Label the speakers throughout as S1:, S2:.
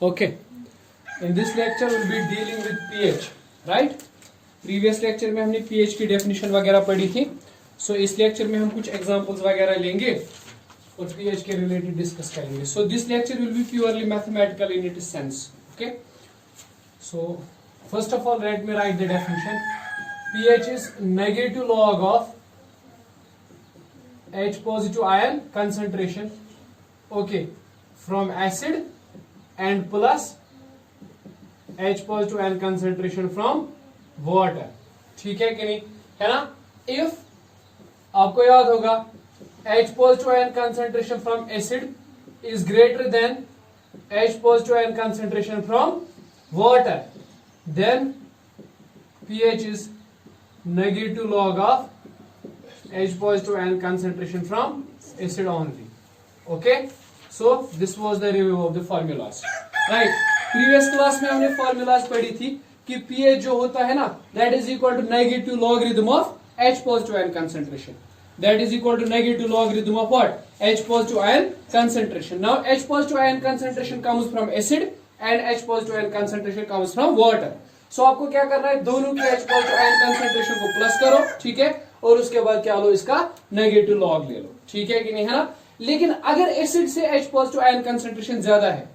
S1: Okay, in this lecture we'll be dealing with pH, right? Previous lecture में हमने pH की definition वगैरह पढ़ी थी. सो इस लेक्चर में हम कुछ एग्जांपल्स वगैरह लेंगे और pH के रिलेटेड डिस्कस करेंगे. So this lecture will be purely mathematical in its sense. Okay, so first of all let me right the definition. pH is negative log of H positive ion concentration, okay, from acid and plus H positive ion concentration from water. ठीक है कि नहीं, है ना? If आपको याद होगा H positive ion concentration from acid is greater than H positive ion concentration from water, then pH is negative log of H positive ion concentration from acid only. Okay, so this was the review of the formulas, right? Previous class में हमने formulas पढ़ी थी कि pH जो होता है ना, that is equal to negative logarithm of H positive ion concentration. That is equal to negative logarithm of what? H positive ion concentration. Now H positive ion concentration comes from acid and H positive ion concentration comes from water. So आपको क्या करना है, दोनों की H positive ion concentration को plus करो, ठीक है, और उसके बाद क्या लो, इसका नेगेटिव लॉग ले लो. ठीक है कि नहीं, है ना? लेकिन अगर एसिड से H पॉजिटिव आयन कंसंट्रेशन ज्यादा है,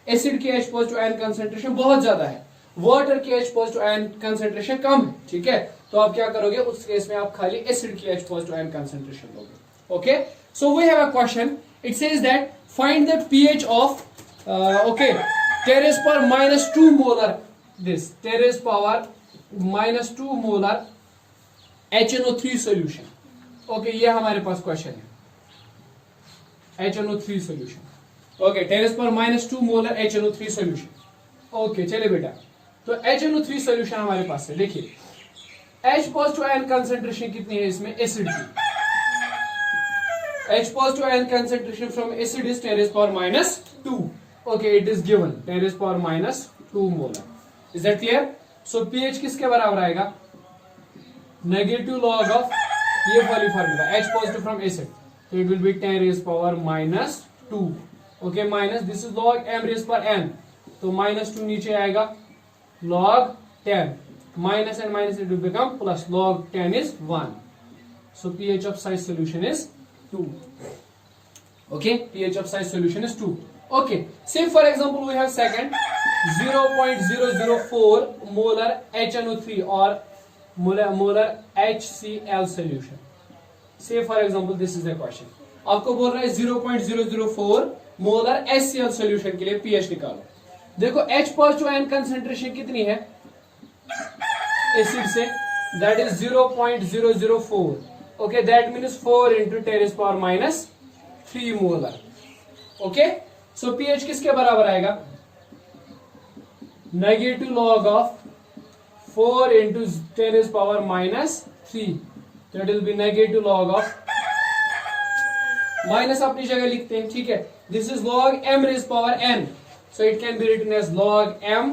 S1: एसिड की H पॉजिटिव आयन कंसंट्रेशन बहुत ज्यादा है, वाटर की H पॉजिटिव आयन कंसंट्रेशन कम है, ठीक है, तो आप क्या करोगे, उस केस में आप खाली एसिड की H पॉजिटिव आयन कंसंट्रेशन लोगे. Okay, so we have a question. It says that find the pH of okay ten raise पर -2 molar, this ten raise power -2 molar HNO3 solution. Okay, ये हमारे पास क्वेश्चन है, HNO3 सॉल्यूशन. ओके, टेरेस पर -2 molar HNO3 solution. Okay, चलिए बेटा, तो HNO3 solution हमारे पास है. देखिए H पॉजिटिव आयन कंसंट्रेशन कितनी है इसमें, एसिड की. H positive ion concentration from acid is terrace power -2. Okay, it is given terrace power -2 molar. Is that clear? So pH किसके बराबर आएगा, नेगेटिव लॉग ऑफ ये वाली formula H positive from acid, so it will be 10 raised power -2. okay, minus this is log m raised power n, तो -2 नीचे आएगा, log 10 minus and minus it will become plus, log 10 is 1. so pH of such solution is 2. okay, pH of such solution is 2. okay, say for example we have second 0.004 molar HNO3 or molar HCl solution. Say for example this is the question. आपको बोल रहा है 0.004 molar HCl solution के लिए pH निकालो. देखो H positive ion concentration कितनी है एसिड से, that is 0.004. okay, that means 4 into 10 raised power -3 molar. okay, so pH किसके बराबर आएगा, negative log of 4 into 10 raised power -3, that will be negative log of, minus अपनी जगह लिखते हैं, ठीक है, this is log m raised power n, so it can be written as log m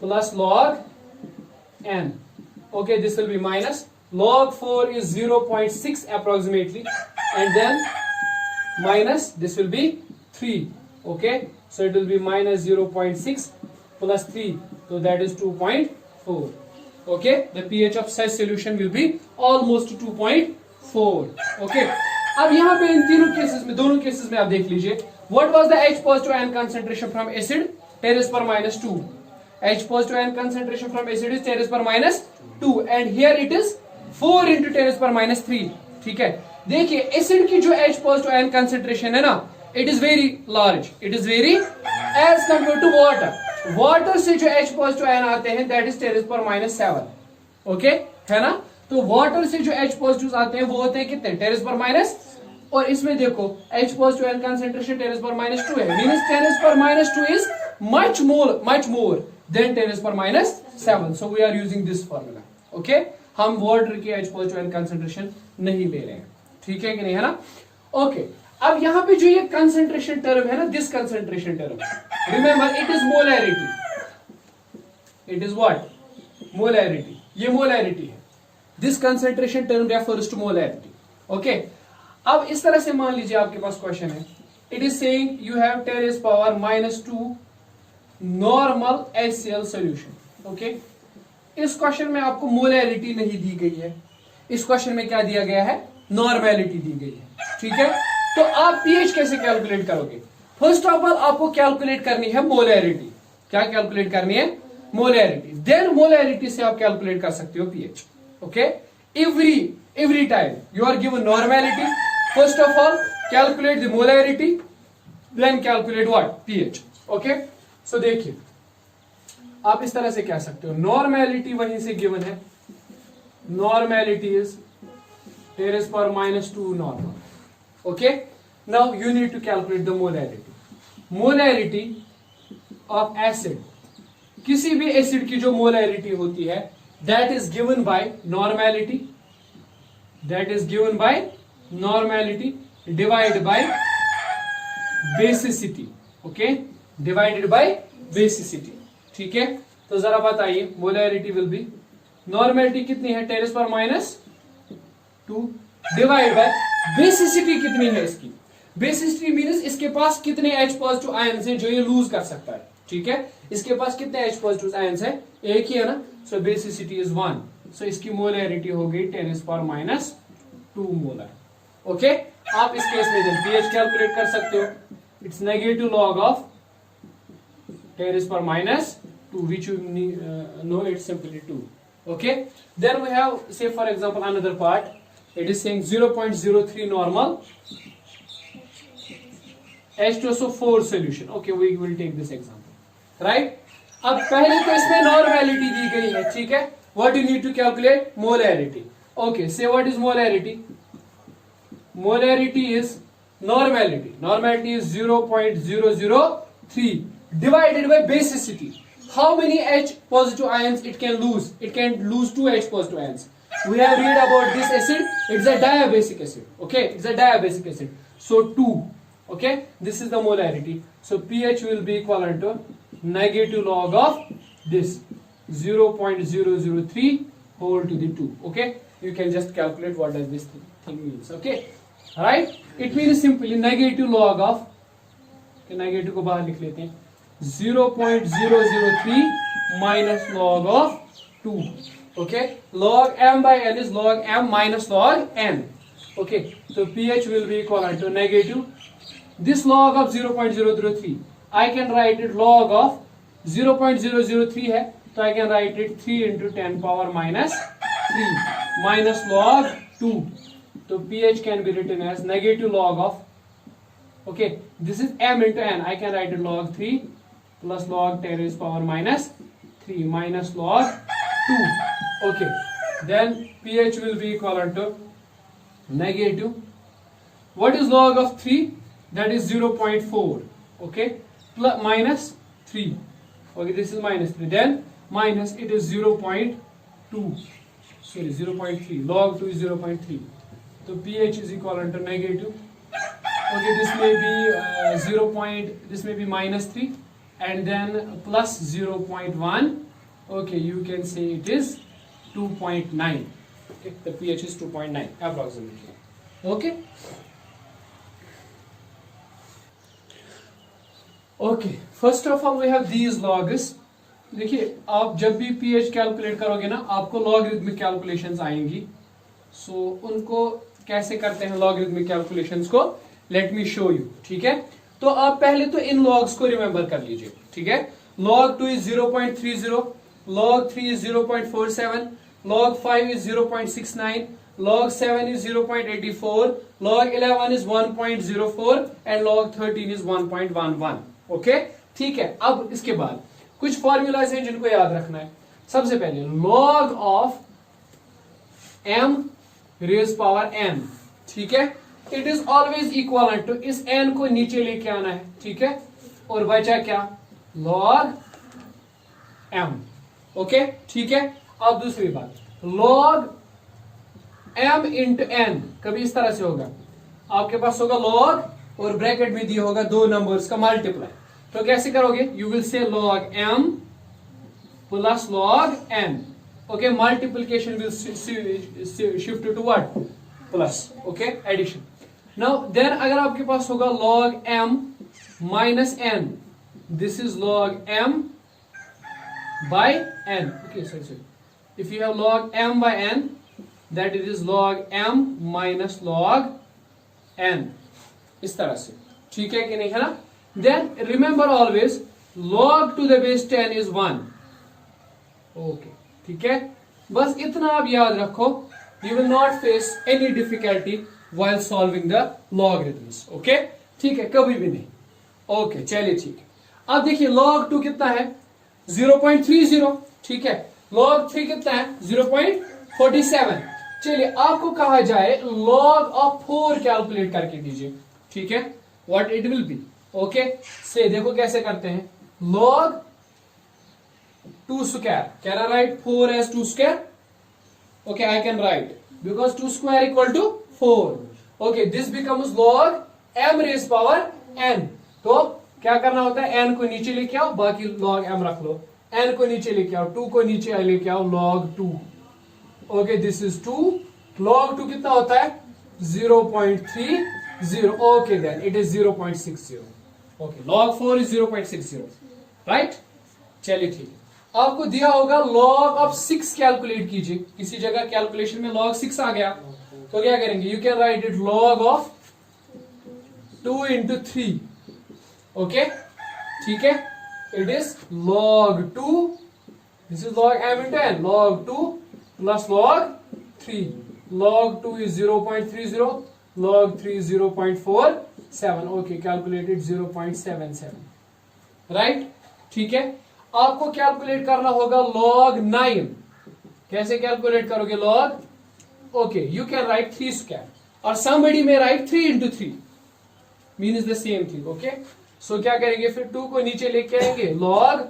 S1: plus log n. okay, this will be minus, log 4 is 0.6 approximately, and then minus, this will be 3. okay, so it will be -0.6 plus 3, so that is 2.4. okay, the pH of such solution will be almost 2.4. okay, अब यहाँ पे इन तीनों cases में, दोनों cases में आप देख लीजिए, what was the H positive ion concentration from acid, terrace पर -2. H positive ion concentration from acid is terrace पर -2 and here it is 4 into terrace पर -3. ठीक है, देखिए एसिड की जो H positive ion concentration है ना, it is very large, it is very as compared to water. Water से जो H पॉजिटिव आयन आते हैं that is टेरेस पर -7. ओके, है ना? तो वाटर से जो H पॉजिटिव आते हैं वो होते हैं कितने, टेरेस पर माइनस, और इसमें देखो H positive ion concentration ten raise पर -2 है, मींस टेरेस पर -2 is much more than ten raise पर -7. So we are using this formula. Okay, हम वाटर की H पॉजिटिव आयन कंसंट्रेशन नहीं ले रहे हैं, ठीक है कि नहीं, है ना? ओके, अब यहाँ पे जो ये कंसंट्रेशन टर्म है ना, this concentration term, remember it is molarity, it is what, molarity, ये मोलैरिटी है. This concentration term refers to molarity. Okay, अब इस तरह से मान लीजिए आपके पास क्वेश्चन है, it is saying you have ten raise power -2 normal HCl solution. Okay, इस क्वेश्चन में आपको मोलैरिटी नहीं दी गई है, इस क्वेश्चन में क्या दिया गया है, नॉर्मेलिटी दी गई है। ठीक है, तो आप पीएच कैसे कैलकुलेट करोगे? फर्स्ट ऑफ ऑल आपको कैलकुलेट करनी है मोलैरिटी। क्या कैलकुलेट करनी है? मोलैरिटी। देन मोलैरिटी से आप कैलकुलेट कर सकते हो pH. Okay, every time you are given normality, first of all calculate the molarity, then calculate what, pH. Okay, so देखिए आप इस तरह से कह सकते हो, नॉर्मेलिटी वहीं से गिवन है, normality is 10⁻⁻² normal. Okay, now you need to calculate the molarity. Molarity of acid, किसी भी एसिड की जो मोलैरिटी होती है, that is given by normality, that is given by normality divided by basicity. Okay, divided by basicity. ठीक है, तो जरा बताइए मोलैरिटी विल बी, नॉर्मेलिटी कितनी है, 10⁻² डिवाइड बाय बेसिसिटी कितनी है इसकी, बेसिसिटी मींस इसके पास कितने H पॉजिटिव आयंस हैं जो ये लूज कर सकता है। ठीक है, इसके पास कितने H पॉजिटिव आयंस है, एक ही है ना, सो बेसिसिटी इज 1, सो इसकी मोलैरिटी हो गई 10⁻² मोलर। ओके, आप इस केस में पीएच कैलकुलेट कर सकते हो, it's negative log of 10⁻², which you know it's simply 2. Okay, then we have, say for example, another part, it is saying 0.03 normal H2SO4 solution. Okay, we will take this example, right? अब पहले तो इसमें normality दी गई है, ठीक है, what you need to calculate, molarity. Okay, say what is molarity? Molarity is normality, normality is 0.003 divided by basicity. How many H positive ions it can lose? It can lose 2 H positive ions. We have read about this acid. It's a diabasic acid. Okay, it's a diabasic acid. So 2. Okay, this is the molarity. So pH will be equivalent to negative log of this 0.003 whole to the 2. Okay, you can just calculate what does this thing means. Okay, right? It means simply negative log of, negative को बाहर लिख लेते हैं, 0.003 minus log of 2. Okay, log m by n is log m minus log n. Okay, so pH will be equivalent to negative this log of 0.003. I can write it log of 0.003 है, तो I can write it 3 into 10 power minus 3 minus log 2. So pH can be written as negative log of, okay, this is m into n. I can write it log 3 plus log 10⁻³ minus log 2. Okay, then pH will be equivalent to negative, what is log of 3? That is 0.4. Okay, plus minus 3. Okay, this is minus 3. Then minus, it is 0.2. Sorry, 0.3. Log 2 is 0.3. So pH is equivalent to negative. Okay, this may be this may be minus 3. And then plus 0.1. Okay, you can say it is 2.9. Okay, the pH is 2.9 approximately. Okay, okay, first of all we have these logs. देखिए आप जब भी pH calculate करोगे ना, आपको logarithmic calculations आएंगी। सो उनको कैसे करते हैं लॉगरिथमिक कैलकुलेशंस को, लेट मी शो यू। ठीक है, तो आप पहले तो इन लॉग्स को रिमेंबर कर लीजिए। ठीक है, log 2 is 0.30, log 3 is 0.47, log 5 is 0.69, log 7 is 0.84, log 11 is 1.04 and log 13 is 1.11. Okay, ठीक है, अब इसके बाद कुछ फॉर्मूलाज हैं जिनको याद रखना है। सबसे पहले log of m raise power n, ठीक है, it is always equal to, इस n को नीचे लेके आना है। ठीक है, और बचा क्या, log m। ओके, ठीक है, अब दूसरी बात, log m इंटू n कभी इस तरह से होगा, आपके पास होगा log और ब्रैकेट में दिया होगा दो नंबर्स का मल्टीप्लाई, तो कैसे करोगे, you will say log m plus log n। Okay, multiplication will shift to what, plus. Okay, addition. Now then अगर आपके पास होगा log m minus n, this is log m by n. Okay, sorry. If you have log m by n, that it is log m minus log n. इस तरह से, ठीक है कि नहीं, है ना? Then remember always log to the base 10 is 1. Okay, ठीक है? बस इतना आप याद रखो. You will not face any difficulty while solving the logarithms. Okay? ठीक है, कभी भी नहीं. Okay, चलिए ठीक है. अब देखिए log 2 कितना है? 0.30. ठीक है. log 3 कितना है? 0.47. चलिए आपको कहा जाए log of 4 कैलकुलेट करके दीजिए. ठीक है, what it will be. Okay, से देखो कैसे करते हैं. log 2 square, can I write 4 as 2 square? Okay, I can write because 2 square equal to 4. Okay, this becomes log m raised power n. तो क्या करना होता है, n को नीचे लेके आओ, बाकी log m रख लो. n को नीचे लेके आओ, 2 को नीचे लेके आओ, log 2. Okay, this is 2. log 2 कितना होता है? 0.30. Okay, then it is 0.60. Okay, log 4 is 0.60. Right? चलिए ठीक है. आपको दिया होगा log of 6 कैलकुलेट कीजिए. किसी जगह कैलकुलेशन में log 6 आ गया तो क्या करेंगे? You can write it log of 2 into 3. Okay? ठीक है? It is log 2. This is log m into n. Log 2 plus log 3. Log 2 is 0.30. Log 3 is 0.47. Okay, calculated 0.77. Right? ठीक है. आपको कैलकुलेट करना होगा log 9. कैसे कैलकुलेट करोगे log? Okay, you can write 3 square or somebody may write 3 into 3. Means the same thing. Okay? So क्या करेंगे फिर? 2 को नीचे लेके आएंगे, log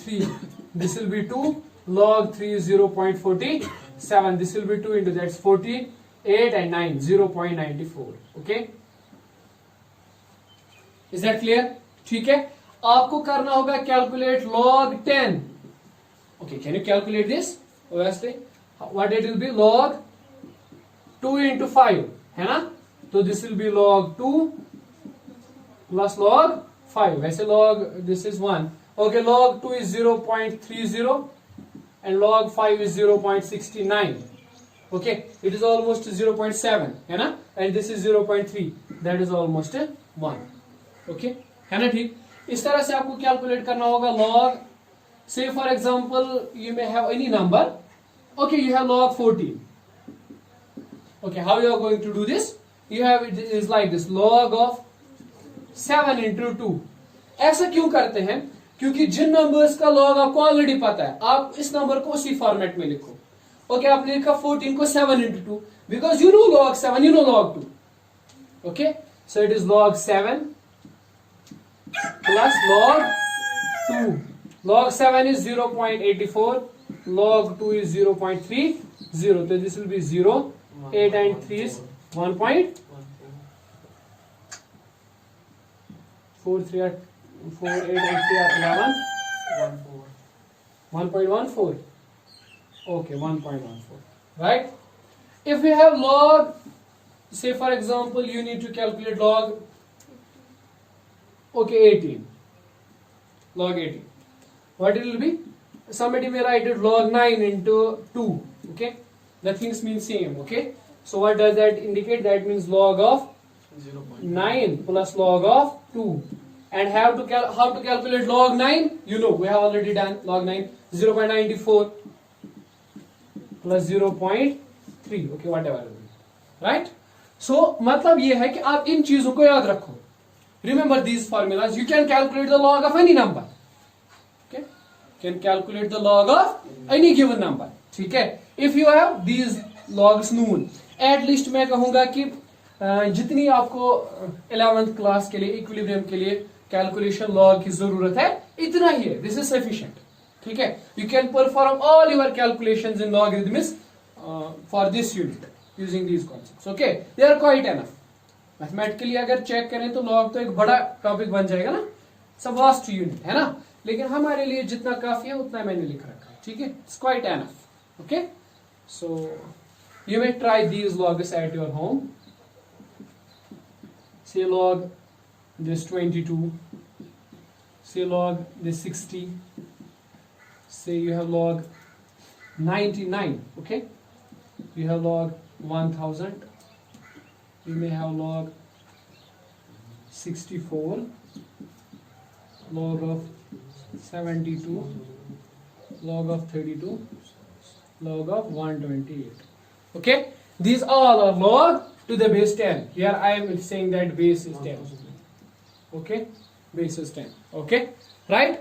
S1: 3. This will be 2. Log 3 is 0.47. This will be 2 into that's 14. 8 and 9, 0.94. Okay? Is that clear? ठीक है. आपको करना होगा calculate log 10. Okay, can you calculate this? Obviously, what it will be? Log 2 into 5, है ना? तो this will be log 2 plus log 5. वैसे log this is 1. Okay, log 2 is 0.30 and log 5 is 0.69. Okay, it is almost 0.7, है ना? And this is 0.3. That is almost 1. Okay, है ना? ठीक. इस तरह से आपको कैलकुलेट करना होगा log. Say for example, you may have any number. Okay, you have log 14. Okay, how you are going to do this? You have it is like this, log of 7 into 2. ऐसा क्यों करते हैं? क्योंकि जिन numbers का log आपको already पता है, आप इस नंबर को उसी फॉर्मेट में लिखो. Okay, आपने लिखा 14 को 7 into 2 because you know log 7, you know log 2. Okay, so it is log 7 plus log 2. Log 7 is 0.84. Log 2 is 0.30. So this will be 0. 8 and 3 is 1.43 4, 8 and 3 are 11. 1.14. Okay, 1.14. Right? If we have log, say for example, you need to calculate log, okay, 18. Log 18. What it will be? Somebody may write it log 9 into 2. Okay? The things mean same. Okay? So what does that indicate? That means log of 9 plus log of 2. And how to calculate log 9? You know, we have already done log 9. 0.94 plus 0.3. Okay, whatever. Right? So मतलब ये है कि आप इन चीजों को याद रखो. Remember these formulas. You can calculate the log of any number. Okay? Can calculate the log of any given number. ठीक है? If you have these logs known, at least मैं कहूँगा कि जितनी आपको 11th क्लास के लिए इक्विलिब्रियम के लिए कैलकुलेशन लॉग की जरूरत है इतना ही है. This is sufficient. ठीक है? You can perform all your calculations in logarithms for this unit using these concepts. Okay, they are quite enough. Mathematically अगर चेक करें तो लॉग तो एक बड़ा टॉपिक बन जाएगा ना. इट्स अ वास्ट यूनिट, है ना? लेकिन हमारे लिए जितना काफी है उतना मैंने लिख रखा है. ठीक है? It's quite enough. Okay, so you may try these logs at your home. Say log this 22, say log this 60, say you have log 99, okay, you have log 1000, you may have log 64, log of 72, log of 32, log of 128. Okay, these all are log to the base 10. Here I am saying that base is 10. Okay, base is 10. Okay, right?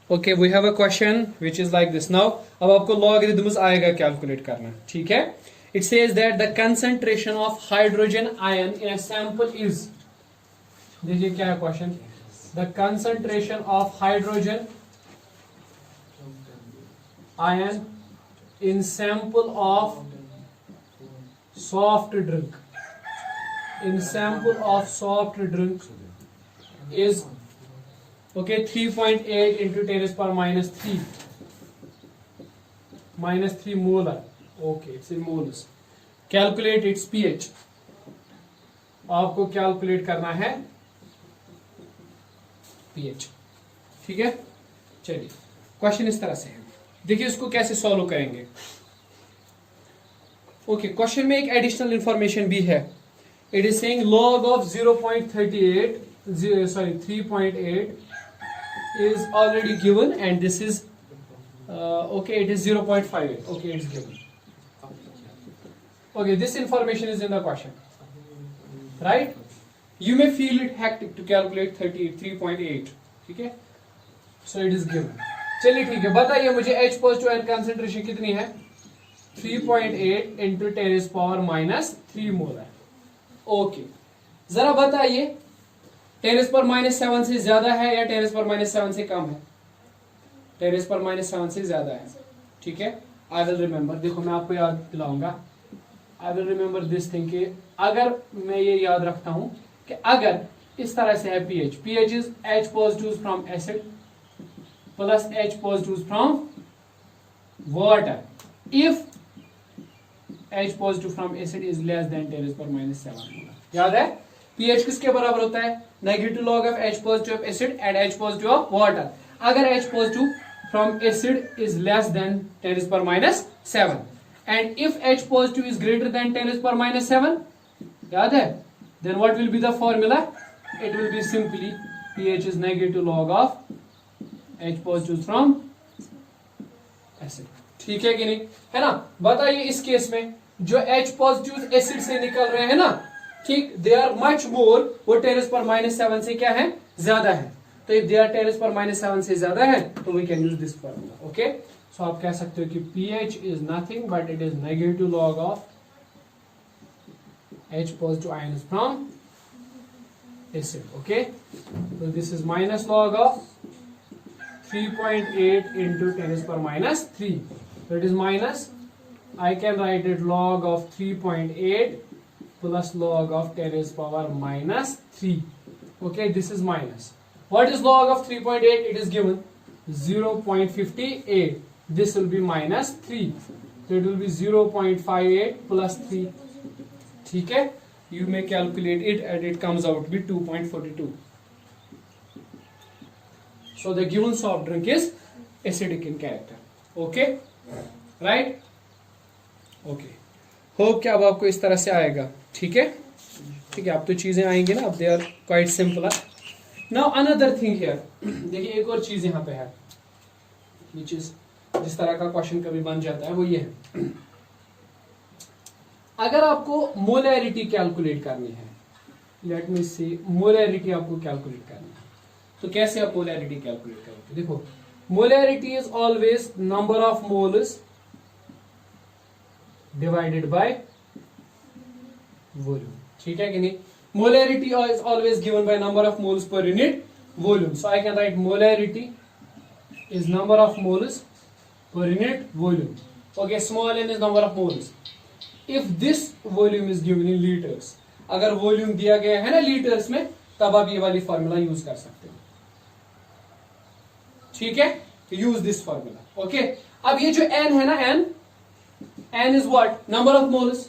S1: Okay, we have a question which is like this. Now अब आपको logarithms आएगा calculate करना, ठीक है? It says that the concentration of hydrogen ion in a sample is, देखिए क्या है question, the concentration of hydrogen ion in sample of soft drink, in sample of soft drink is, okay, 3.8 into 10 raised power minus 3 molar. Okay, it's in moles. Calculate its pH. आपको calculate करना है pH, ठीक है? चलिए, question इस तरह से है, देखिए इसको कैसे सॉल्व करेंगे. ओके, क्वेश्चन में एक एडिशनल इंफॉर्मेशन भी है. It is saying log of 3.8 is already given and this is okay, it is 0.58. okay, it's given. Okay, this information is in the question, right? You may feel it hectic to calculate 3.8, ठीक है? So it is given. चलिए ठीक है, बताइए मुझे H positive ion concentration कितनी है? 3.8 into 10 raised power minus 3 molar. Okay, जरा बताइए 10 raised power minus 7 से ज्यादा है या 10 raised power minus 7 से कम है? 10 raised power minus 7 से ज्यादा है, ठीक है? आई विल रिमेंबर, देखो मैं आपको याद दिलाऊंगा. I will remember this thing कि अगर मैं ये याद रखता हूं कि अगर इस तरह से है pH, pH is H positive from acid plus H positives from water if H positive from acid is less than 10 raised power minus 7. याद है pH किसके बराबर होता है? Negative log of H positive of acid and H positive of water. अगर H positive from acid is less than 10 raised power minus 7 and if H positive is greater than 10 raised power minus 7, याद है, then what will be the formula? It will be simply pH is negative log of H positive from acid. ठीक है कि नहीं, है ना? बताइए इस केस में जो H पॉजिटिव एसिड से निकल रहे हैं ना, ठीक, दे आर मच मोर, वो 10 raised power minus 7 से क्या है? ज्यादा है. तो if they are 10 raised power minus 7 से ज्यादा है तो we can use this formula. Okay, so आप कह सकते हो कि pH is nothing but it is negative log of H positive ions from acid. Okay, so this is minus log of 3.8 into 10 raised power minus 3. So it is minus, I can write it log of 3.8 plus log of 10 raised power minus 3. Okay, this is minus. What is log of 3.8? It is given 0.58. This will be minus 3. So it will be 0.58 plus 3. ठीक है, you may calculate it and it comes out to be 2.42. So the given soft drink is acidic in character. Okay, right? Okay. Hope कि अब आपको इस तरह से आएगा. ठीक है, ठीक है, अब तो चीजें आएंगी ना, अब they are quite simple. Now another thing here. देखिए एक और चीज यहाँ पे है, which is जिस तरह का क्वेश्चन कभी बन जाता है वो ये है. अगर आपको मोलैरिटी कैलकुलेट करनी है, लेट मी सी, मोलैरिटी आपको कैलकुलेट करनी है, तो कैसे आप मोलैरिटी कैलकुलेट करोगे? देखो, molarity is always number of moles divided by volume. ठीक है कि नहीं? Molarity is always given by number of moles per unit volume. So I can write molarity is number of moles per unit volume. Okay, small n is number of moles. If this volume is given in litres, अगर volume दिया गया है ना litres में, तब आप ये वाली फॉर्मूला यूज कर सकते हो. ठीक है, यूज दिस फॉर्मूला. ओके, अब ये जो n है ना, n is what? Number of moles,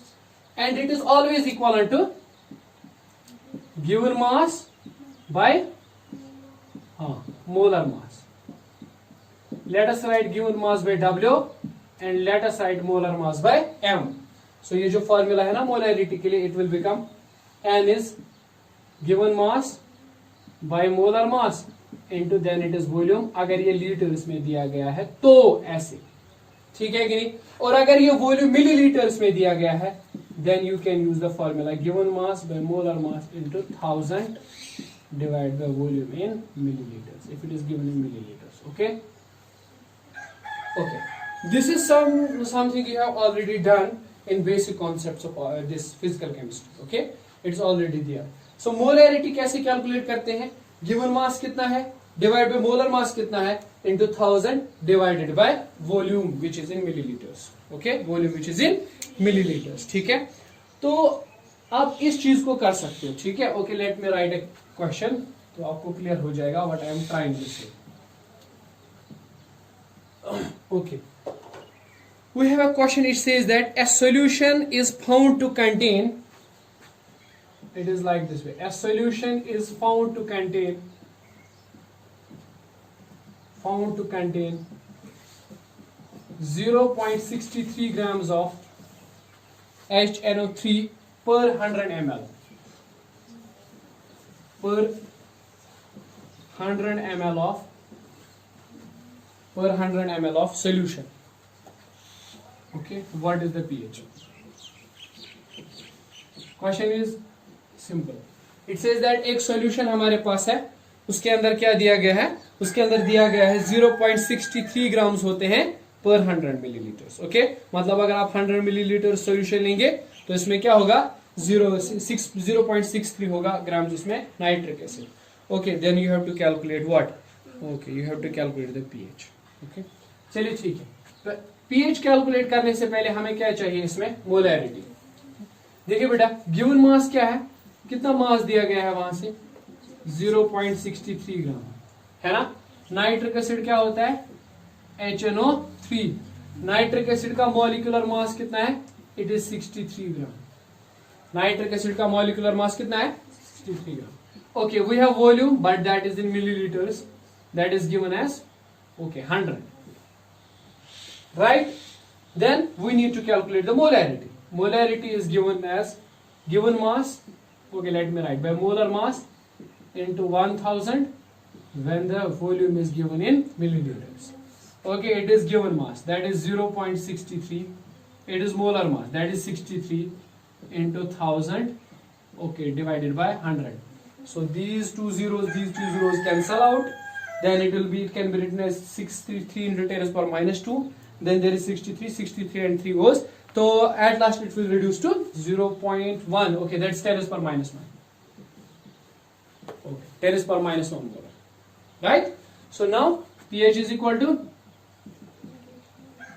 S1: and it is always equal to given mass by molar mass. Let us write given mass by W and let us write molar mass by M. So ये जो formula है ना molarity के लिए, it will become N is given mass by molar mass into then it is volume. अगर ये litres में दिया गया है तो ऐसे, ठीक है कि नहीं. और अगर ये वॉल्यूम मिलीलीटर्स में दिया गया है then you can use the formula given mass by molar mass into 1000 divided by volume in milliliters if it is given in milliliters. Okay. Okay, this is something you have already done in basic concepts of this physical chemistry. Okay, it's already there. So molarity कैसे calculate करते हैं? Given mass कितना है divided by molar mass कितना है into 1000 divided by volume which is in milliliters. Okay, volume which is in milliliters. ठीक है, तो आप इस चीज को कर सकते हो. ठीक है, okay, let me write a question तो आपको clear हो जाएगा what I am trying to say. Okay, we have a question. It says that a solution is found to contain, it is like this way, a solution is found to contain 0.63 grams of HNO3 per 100 ml per 100 ml of solution. Okay, what is the pH? Question is simple. It says that एक solution हमारे पास है, उसके अंदर क्या दिया गया है? उसके अंदर दिया गया है 0.63 ग्राम्स होते हैं पर 100 मिलीलीटर्स. ओके, मतलब अगर आप 100 मिलीलीटर सॉल्यूशन लेंगे तो इसमें क्या होगा 0.63 होगा ग्राम्स इसमें nitric acid. Okay, then you have to calculate what? Okay, you have to calculate the pH. Okay, चलिए ठीक है. तो पीएच कैलकुलेट करने से पहले हमें क्या चाहिए? इसमें मोलैरिटी. देखिए बेटा, गिवन मास क्या है? कितना मास दिया गया है वहां से? 0.63 ग्राम है ना. नाइट्रिक एसिड क्या होता है? HNO3. नाइट्रिक एसिड का मॉलिक्यूलर मास कितना है? It is 63 gram. Nitric acid का मॉलिक्यूलर मास कितना है? 63 gram. Okay, we have volume but that is in millilitres, that is given as 100. Right? Then we need to calculate the molarity. Molarity is given as given mass. Okay, let me write by molar mass into 1000 when the volume is given in milliliters. Okay, it is given mass, that is 0.63. It is molar mass, that is 63 into 1000. Okay, divided by 100. So these two zeros cancel out. Then it can be written as 63 into 10 power minus 2. Then there is 63 and 3 goes. So at last it will reduce to 0.1. Okay, that's 10 power minus 9. Okay, 10 power minus 1 molar. Right? So now pH is equal to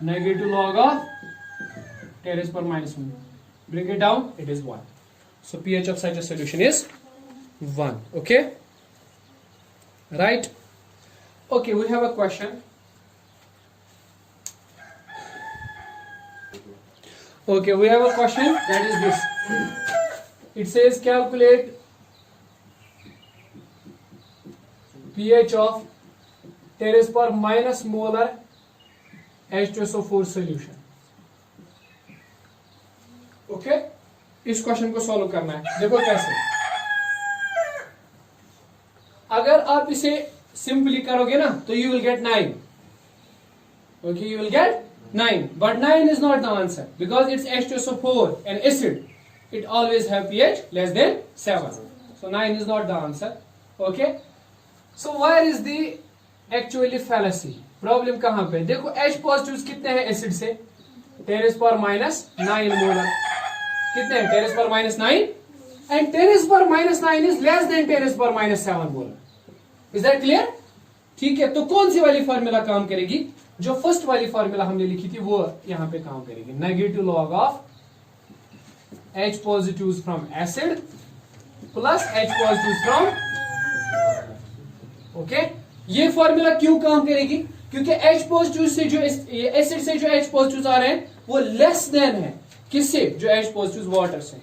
S1: negative log of 10 power minus 1. Bring it down, it is 1. So pH of such a solution is 1. Okay? Right? Okay, we have a question. Okay, we have a question that is this. It says calculate pH of 10 power minus molar H2SO4 solution. Okay? इस question को solve करना है. देखो कैसे. अगर आप इसे simply करोगे ना तो you will get 9. Okay, you will get 9. But 9 is not the answer because it's H2SO4 an acid. It always have pH less than 7. So 9 is not the answer. Okay? So where is the actually fallacy? Problem कहां पे? देखो H positives कितने हैं acid से? 10 power minus 9 molar. कितने हैं? 10 power minus 9 and 10 power minus 9 is less than 10 power minus 7 molar. Is that clear? ठीक है, तो कौन सी वाली फॉर्मूला काम करेगी? जो फर्स्ट वाली फॉर्मूला हमने लिखी थी वो यहां पे काम करेगी. Negative log of H positives from acid plus H positives from. Okay, ये फॉर्मूला क्यों काम करेगी? क्योंकि H पॉजिटिव से जो एसिड से जो H पॉजिटिव आ रहे हैं वो लेस देन है किससे? जो H पॉजिटिव वाटर से.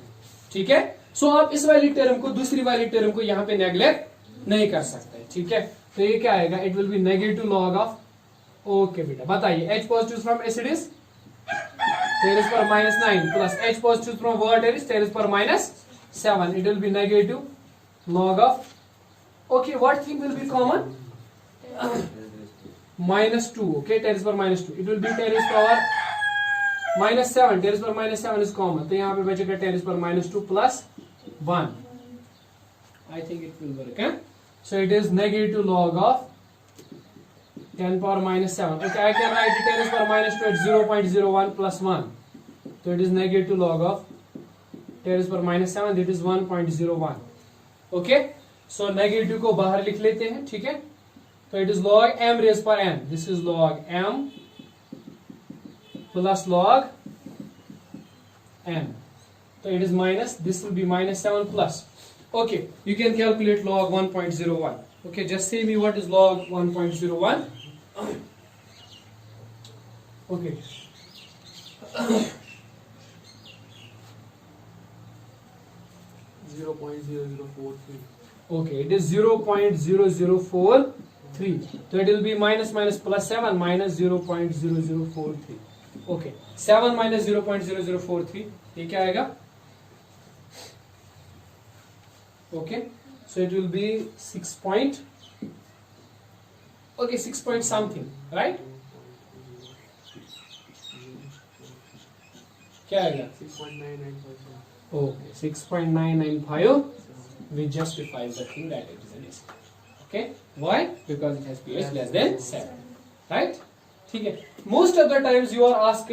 S1: ठीक है, सो आप इस वाली टर्म को दूसरी वाली टर्म को यहाँ पे नेग्लेक्ट नहीं कर सकते, ठीक है। तो ये क्या आएगा, it will B negative log of, okay बेटा बताइए, H positive from acid is terrace पर -9 plus H positive from water is terrace पर -7, it will B negative log of, okay, what thing will be common? -2, okay, terrace पर -2, it will be terrace power -7, terrace पर -7 is common, तो यहाँ पे बचेगा terrace पर -2 plus 1, I think it will work, eh? So it is negative log of 10 power -7, okay, I can write it terrace पर -2 at 0.01 plus 1, so it is negative log of terrace पर -7, that is 1.01, okay. So negative को बाहर लिख लेते हैं, ठीक है। तो it is log m raise पर n, this is log m plus log n, तो it is minus, this will be -7 plus, okay, you can calculate log 1.01, okay, just say me what is log 1.01, okay, okay, it is 0.0043, so it will be minus plus 7 minus 0.0043, okay, 7 minus 0.0043, ये क्या आएगा, okay, so it will be 6 point, okay, 6 point something, right, क्या आएगा, 6.995, okay, 6.995, we justify the thing that it is an acid, okay, why, because it has pH less than 7, right, ठीक है। Most of the times you are asked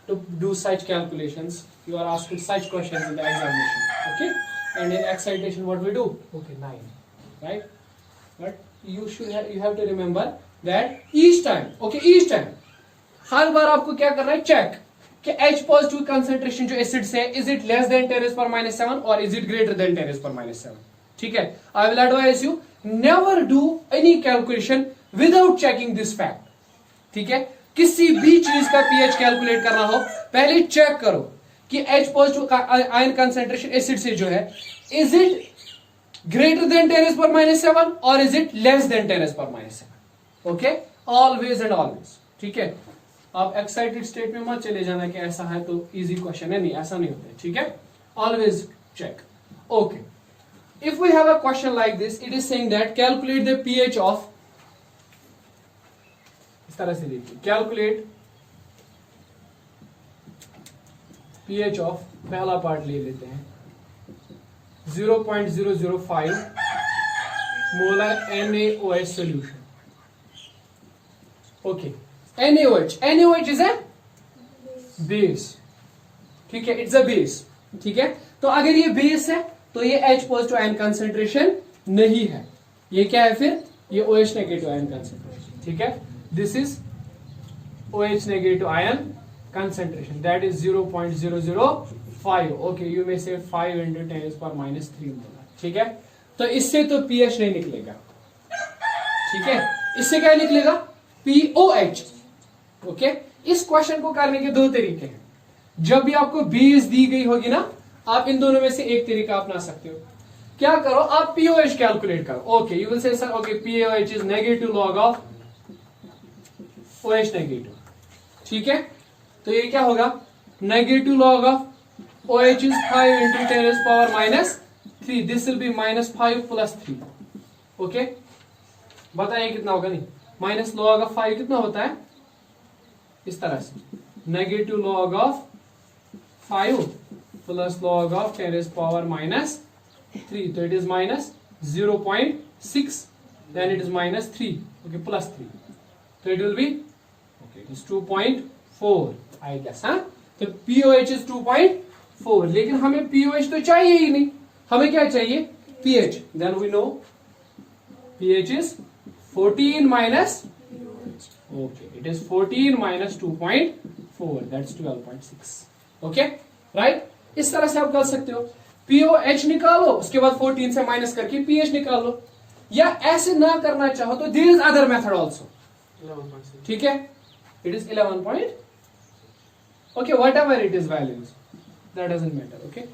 S1: to do such calculations, you are asked such questions in the examination, okay, and in excitation what we do, okay, 9, right, but you have to remember that each time, okay, each time हर बार आपको क्या करना है, check कि H positive concentration जो acid से is it less than ten raise पर -7 और is it greater than ten raise पर -7, ठीक है। I will advise you never do any calculation without checking this fact, ठीक है। किसी भी चीज का पीएच कैलकुलेट करना हो पहले चेक करो कि H पॉजिटिव का आयन कंसेंट्रेशन एसिड से जो है is it greater than ten raise पर -7 और is it less than ten raise पर -7, ओके, ऑलवेज एंड ऑलवेज, ठीक है। आप एक्साइटेड स्टेट में मत चले जाना कि ऐसा है तो इजी क्वेश्चन है, नहीं ऐसा नहीं होता है, ठीक है, always check, okay. If we have a question like this, it is saying that calculate the pH of, इस तरह से देखिए, कैलकुलेट पीएच ऑफ, पहला पार्ट ले लेते हैं 0.005 molar NaOH solution, okay, NaOH is a base, ठीक है, इट्स अ बेस, ठीक है। तो अगर ये बेस है तो ये H पॉजिटिव आयन कंसेंट्रेशन नहीं है, ये क्या है फिर, ये OH नेगेटिव आयन कंसेंट्रेशन, ठीक है, this is OH negative ion concentration, that is 0.005, okay, you may से 5 × 10⁻³ मोलर, ठीक है। तो इससे तो pH नहीं निकलेगा, ठीक है, इससे क्या निकलेगा, POH, ओके। इस क्वेश्चन को करने के दो तरीके हैं, जब भी आपको बेस दी गई होगी ना, आप इन दोनों में से एक तरीका अपना सकते हो, क्या करो, आप पीओएच कैलकुलेट करो, ओके, यू विल से sir, okay, pOH is negative log of OH negative, ठीक है। तो ये क्या होगा, negative log of OH is 5 × 10⁻³ this will B -5 + 3, okay, बताइए कितना होगा, नहीं, माइनस लॉग ऑफ 5 कितना होता है, इस तरह से, negative log of 5 plus log of 10⁻³ तो it is -0.6, then it is -3, okay, +3, तो it will be, okay, it is 2.4, I guess, हाँ, तो पीओएच इज 2.4, लेकिन हमें पीओएच तो चाहिए ही नहीं, हमें क्या चाहिए, pH, then we know pH is 14 minus, okay, it is 14 minus 2.4, that's 12.6, okay, right, इस तरह से आप कर सकते हो, POH निकालो, उसके बाद 14 से माइनस करके pH निकाल लो, या ऐसे ना करना चाहो तो there is other method also, 11.6, ठीक है, it is 11 point, okay, whatever it is values, that doesn't matter, okay,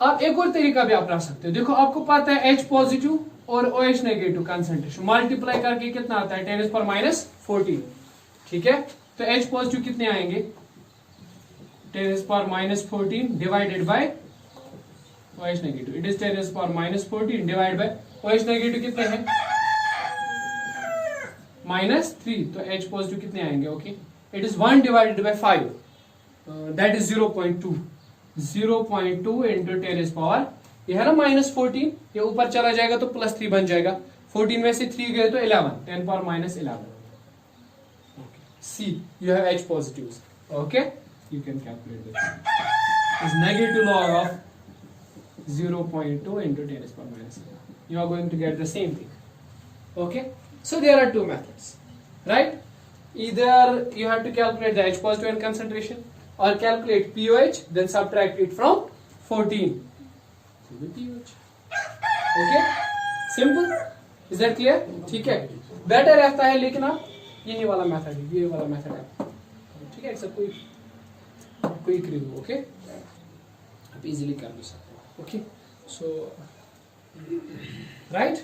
S1: आप एक और तरीका भी अपना सकते हो। देखो आपको पता है H पॉजिटिव और OH नेगेटिव कंसंट्रेशन मल्टीप्लाई करके कितना आता है 10⁻⁻14। ठीक है, तो H पॉजिटिव कितने आएंगे 10⁻⁻14 divided by OH negative, it is 10⁻⁻14 divide by OH negative कितने हैं -3, तो H पॉजिटिव कितने आएंगे, okay it is 1 divided by 5 that is 0.2 into 10⁻, ये है ना -14, ये ऊपर चला जाएगा तो +3 बन जाएगा, 14 में से 3 गए तो 11, 10⁻11। C, you have H positives, okay, you can calculate this. Is negative log of 0.2 into 10⁻11. You are going to get the same thing, okay. So there are two methods, right? Either you have to calculate the H positive ion concentration or calculate pOH, then subtract it from 14. pOH. Okay, simple. Is that clear? ठीक है, better रहता है, लेकिन आप यही वाला method है, ये वाला मेथड है, ठीक है, सब क्विक रिव्यू, ओके, आप इजीली कर भी सकते हो, ओके, सो राइट।